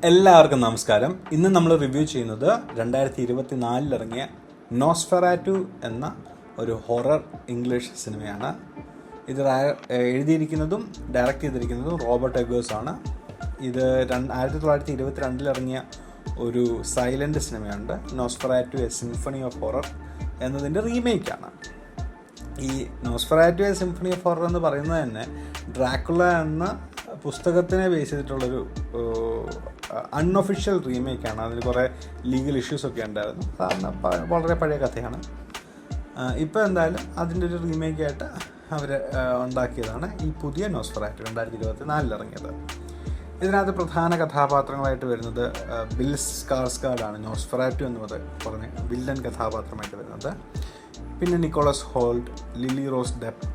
എല്ലാവർക്കും നമസ്കാരം. ഇന്ന് നമ്മൾ റിവ്യൂ ചെയ്യുന്നത് 2024 ഇറങ്ങിയ നോസ്ഫെറാറ്റു എന്ന ഒരു ഹൊറർ ഇംഗ്ലീഷ് സിനിമയാണ്. ഇത് എഴുതിയിരിക്കുന്നതും ഡയറക്റ്റ് ചെയ്തിരിക്കുന്നതും റോബർട്ട് എഗേഴ്സ് ആണ്. ഇത് 1922 ഇറങ്ങിയ ഒരു സൈലൻ്റ് സിനിമയുണ്ട്, Nosferatu a symphony of horror എന്നതിൻ്റെ റീമേക്കാണ്. ഈ Nosferatu a symphony of horror എന്ന് പറയുന്നത് തന്നെ ഡ്രാക്കുള എന്ന പുസ്തകത്തിനെ ബേസ് ചെയ്തിട്ടുള്ളൊരു അൺഒഫീഷ്യൽ റീമേക്കാണ്. അതിന് കുറേ ലീഗൽ ഇഷ്യൂസൊക്കെ ഉണ്ടായിരുന്നു. വളരെ പഴയ കഥയാണ്. ഇപ്പോൾ എന്തായാലും അതിൻ്റെ ഒരു റീമേക്കായിട്ട് അവർ ഉണ്ടാക്കിയതാണ് ഈ പുതിയ നോസ്ഫെറാറ്റു 2024 ഇറങ്ങിയത്. ഇതിനകത്ത് പ്രധാന കഥാപാത്രങ്ങളായിട്ട് വരുന്നത് ബിൽ സ്കാർസ്ഗാർഡാണ്. നോസ്ഫെറാറ്റു എന്ന് പറഞ്ഞ് വില്ലൻ കഥാപാത്രമായിട്ട് വരുന്നത്. പിന്നെ Nicholas Hoult, Lily Rose Depp,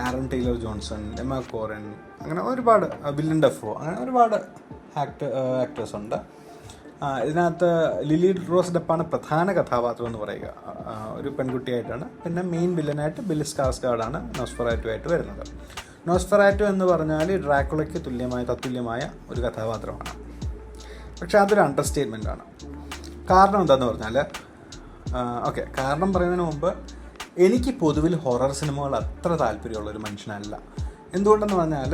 Aaron Taylor Johnson, Emma Corrin, അങ്ങനെ ഒരുപാട്, വില്ലൻ ഡെഫോ, അങ്ങനെ ഒരുപാട് ആക്ടേഴ്സ് ഉണ്ട്. ഇതിനകത്ത് ലിലി റോസ് ഡെപ്പാണ് പ്രധാന കഥാപാത്രം എന്ന് പറയുക, ഒരു പെൺകുട്ടിയായിട്ടാണ്. പിന്നെ മെയിൻ വില്ലനായിട്ട് ബിൽ സ്കാർസ്ഗാർഡാണ് നോസ്ഫെറാറ്റു ആയിട്ട് വരുന്നത്. നോസ്ഫെറാറ്റു എന്ന് പറഞ്ഞാൽ ഡ്രാക്കുളയ്ക്ക് തത്തുല്യമായ ഒരു കഥാപാത്രമാണ്. പക്ഷേ അതൊരു അണ്ടർസ്റ്റേറ്റ്മെൻ്റ് ആണ്. കാരണം എന്താണെന്ന് പറഞ്ഞാൽ, കാരണം പറയുന്നതിന് മുമ്പ്, എനിക്ക് പൊതുവിൽ ഹൊറർ സിനിമകൾ അത്ര താല്പര്യമുള്ളൊരു മനുഷ്യനല്ല. എന്തുകൊണ്ടെന്ന് പറഞ്ഞാൽ,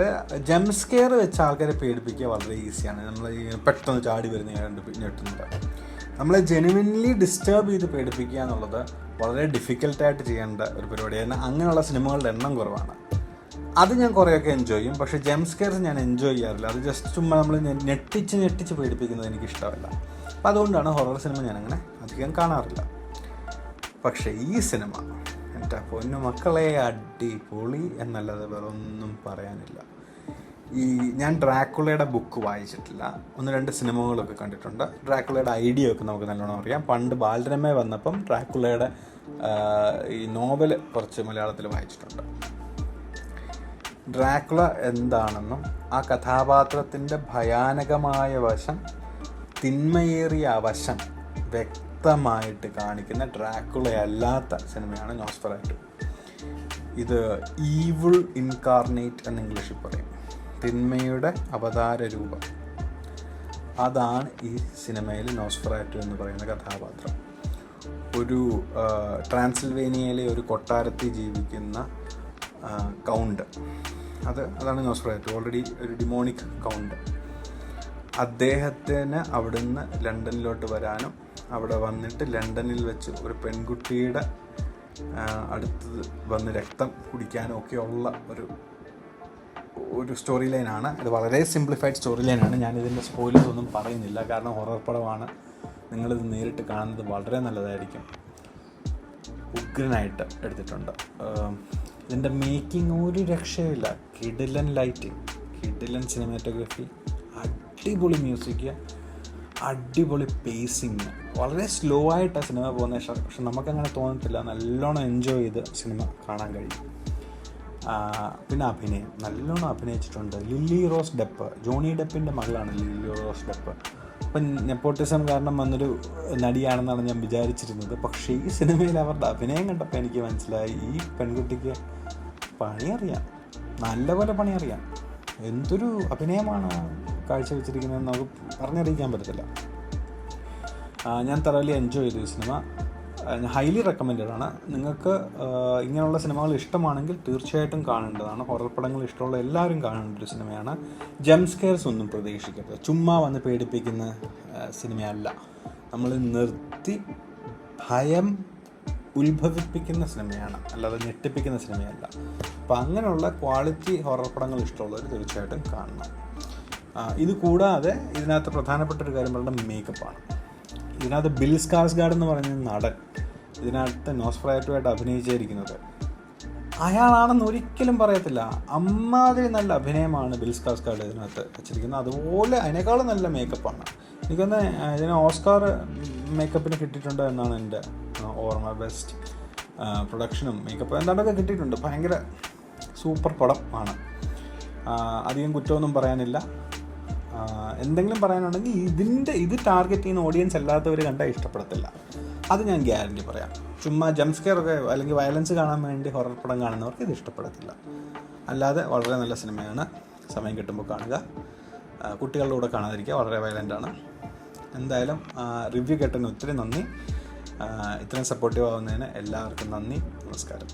ജംസ്കെയർ വെച്ച് ആൾക്കാരെ പേടിപ്പിക്കുക വളരെ ഈസിയാണ്. നമ്മൾ പെട്ടെന്ന് ചാടി വരുന്ന ഞെട്ടുന്നത്. നമ്മളെ ജെനുവിൻലി ഡിസ്റ്റർബ് ചെയ്ത് പേടിപ്പിക്കുക എന്നുള്ളത് വളരെ ഡിഫിക്കൽട്ടായിട്ട് ചെയ്യേണ്ട ഒരു പരിപാടിയാണ്. അങ്ങനെയുള്ള സിനിമകളുടെ എണ്ണം കുറവാണ്. അത് ഞാൻ കുറേയൊക്കെ എൻജോയ് ചെയ്യും. പക്ഷേ ജംസ്കെയർസ് ഞാൻ എൻജോയ് ചെയ്യാറില്ല. അത് ജസ്റ്റ് ചുമ്മാ നമ്മൾ ഞെട്ടിച്ച് പേടിപ്പിക്കുന്നത് എനിക്കിഷ്ടമല്ല. അപ്പം അതുകൊണ്ടാണ് ഹൊറർ സിനിമ ഞാനങ്ങനെ അധികം കാണാറില്ല. പക്ഷേ ഈ സിനിമ എൻ്റെ പൊന്നു മക്കളെ അടിപൊളി എന്നല്ലാതെ വേറെ ഒന്നും പറയാനില്ല. ഞാൻ ഡ്രാക്കുളയുടെ ബുക്ക് വായിച്ചിട്ടില്ല, 1-2 സിനിമകളൊക്കെ കണ്ടിട്ടുണ്ട്. ഡ്രാക്കുളയുടെ ഐഡിയ ഒക്കെ നമുക്ക് നല്ലോണം അറിയാം. പണ്ട് ബാലരമ വന്നപ്പം ഡ്രാക്കുളയുടെ ഈ നോവൽ കുറച്ച് മലയാളത്തിൽ വായിച്ചിട്ടുണ്ട്. ഡ്രാക്കുള എന്താണെന്നും ആ കഥാപാത്രത്തിൻ്റെ ഭയാനകമായ വശം, തിന്മയേറിയ വശം വ്യക്തമായിട്ട് കാണിക്കുന്ന ഡ്രാക്കുളയല്ലാത്ത സിനിമയാണ് നോസ്ഫെറാറ്റു. ഇത് ഈവിൾ ഇൻകാർണേറ്റ് എന്ന് ഇംഗ്ലീഷിൽ പറയും, തിന്മയുടെ അവതാര രൂപം. അതാണ് ഈ സിനിമയിൽ നോസ്ഫെറാറ്റു എന്ന് പറയുന്ന കഥാപാത്രം. ഒരു ട്രാൻസിൽവേനിയയിലെ ഒരു കൊട്ടാരത്തിൽ ജീവിക്കുന്ന കൗണ്ട്, അതാണ് നോസ്ഫെറാറ്റു. ഓൾറെഡി ഒരു ഡിമോണിക് കൗണ്ട്. അദ്ദേഹത്തിന് അവിടുന്ന് ലണ്ടനിലോട്ട് വരാനും അവിടെ വന്നിട്ട് ലണ്ടനിൽ വെച്ച് ഒരു പെൺകുട്ടിയുടെ അടുത്ത് വന്ന് രക്തം കുടിക്കാനും ഒക്കെയുള്ള ഒരു സ്റ്റോറി ലൈനാണ്. ഇത് വളരെ സിംപ്ലിഫൈഡ് സ്റ്റോറി ലൈനാണ്. ഞാനിതിൻ്റെ സ്പോയിലേഴ്സ് ഒന്നും പറയുന്നില്ല, കാരണം ഹൊറർ പടമാണ്. നിങ്ങളിത് നേരിട്ട് കാണുന്നത് വളരെ നല്ലതായിരിക്കും. ഉഗ്രനായിട്ട് എടുത്തിട്ടുണ്ട്. ഇതിൻ്റെ മേക്കിംഗ് ഒരു രക്ഷയില്ല. കിടിലൻ ലൈറ്റിംഗ്, കിടിലൻ സിനിമാറ്റോഗ്രഫി, അടിപൊളി മ്യൂസിക്, അടിപൊളി പേസിങ്. വളരെ സ്ലോ ആയിട്ടാണ് സിനിമ പോകുന്നത്. പക്ഷെ നമുക്കങ്ങനെ തോന്നത്തില്ല. നല്ലോണം എൻജോയ് ചെയ്ത് സിനിമ കാണാൻ കഴിയും. പിന്നെ അഭിനയം നല്ലോണം അഭിനയിച്ചിട്ടുണ്ട്. ലില്ലി റോസ് ഡെപ്പ്, ജോണി ഡെപ്പിൻ്റെ മകളാണ് ലില്ലി റോസ് ഡെപ്പ്. അപ്പം നെപ്പോട്ടിസം കാരണം വന്നൊരു നടിയാണെന്നാണ് ഞാൻ വിചാരിച്ചിരുന്നത്. പക്ഷേ ഈ സിനിമയിൽ അവരുടെ അഭിനയം കണ്ടപ്പോൾ എനിക്ക് മനസ്സിലായി, ഈ പെൺകുട്ടിക്ക് പണിയറിയാം, നല്ലപോലെ പണിയറിയാം. എന്തൊരു അഭിനയമാണ് കാഴ്ചവെച്ചിരിക്കുന്നതെന്ന് നമുക്ക് പറഞ്ഞറിയിക്കാൻ പറ്റത്തില്ല. ഞാൻ thoroughly എൻജോയ് ചെയ്തു ഈ സിനിമ. ഹൈലി റെക്കമെൻഡഡ് ആണ്. നിങ്ങൾക്ക് ഇങ്ങനെയുള്ള സിനിമകൾ ഇഷ്ടമാണെങ്കിൽ തീർച്ചയായിട്ടും കാണേണ്ടതാണ്. ഹൊറർ പടങ്ങൾ ഇഷ്ടമുള്ള എല്ലാവരും കാണേണ്ട ഒരു സിനിമയാണ്. ജംസ്കെയർസ് ഒന്നും പ്രതീക്ഷിക്കരുത്. ചുമ്മാ വന്ന് പേടിപ്പിക്കുന്ന സിനിമയല്ല. നമ്മൾ നിർത്തി ഭയം ഉത്ഭവിപ്പിക്കുന്ന സിനിമയാണ്, അല്ലാതെ ഞെട്ടിപ്പിക്കുന്ന സിനിമയല്ല. അപ്പം അങ്ങനെയുള്ള ക്വാളിറ്റി ഹൊറർ പടങ്ങൾ ഇഷ്ടമുള്ളവർ തീർച്ചയായിട്ടും കാണണം. ഇത് കൂടാതെ ഇതിനകത്ത് പ്രധാനപ്പെട്ട ഒരു കാര്യം പറയുന്നത് മേക്കപ്പാണ്. ഇതിനകത്ത് ബിൽ സ്കാർസ്ഗാർഡ് എന്ന് പറയുന്ന നടൻ ഇതിനകത്ത് നോസ്ഫെറാറ്റുവായിട്ട് അഭിനയിച്ചിരിക്കുന്നത് അയാളാണെന്ന് ഒരിക്കലും പറയത്തില്ല. അമ്മാതിരി നല്ല അഭിനയമാണ് ബിൽ സ്കാർസ്ഗാർഡ് ഇതിനകത്ത് വെച്ചിരിക്കുന്നത്. അതുപോലെ അതിനേക്കാളും നല്ല മേക്കപ്പാണ്. എനിക്കൊന്ന് ഇതിന് ഓസ്കാർ മേക്കപ്പിന് കിട്ടിയിട്ടുണ്ട് എന്നാണ് എൻ്റെ ഓർമ്മ. ബെസ്റ്റ് പ്രൊഡക്ഷനും മേക്കപ്പ് എന്താണ്ടൊക്കെ കിട്ടിയിട്ടുണ്ട്. ഭയങ്കര സൂപ്പർ പടം ആണ്. അധികം കുറ്റമൊന്നും പറയാനില്ല. എന്തെങ്കിലും പറയാനുണ്ടെങ്കിൽ ഇത് ടാർഗറ്റ് ചെയ്യുന്ന ഓഡിയൻസ് അല്ലാത്തവർ കണ്ടാൽ ഇഷ്ടപ്പെടത്തില്ല, അത് ഞാൻ ഗ്യാരണ്ടി പറയാം. ചുമ്മാ ജംസ്കെയറൊക്കെ അല്ലെങ്കിൽ വയലൻസ് കാണാൻ വേണ്ടി ഹൊറർ പടം കാണുന്നവർക്ക് ഇത് ഇഷ്ടപ്പെടത്തില്ല. അല്ലാതെ വളരെ നല്ല സിനിമയാണ്. സമയം കിട്ടുമ്പോൾ കാണുക. കുട്ടികളുടെ കൂടെ കാണാതിരിക്കുക, വളരെ വയലൻ്റാണ്. എന്തായാലും റിവ്യൂ കേട്ടതിന് ഒത്തിരി നന്ദി. ഇത്രയും സപ്പോർട്ടീവ് ആവുന്നതിന് എല്ലാവർക്കും നന്ദി. നമസ്കാരം.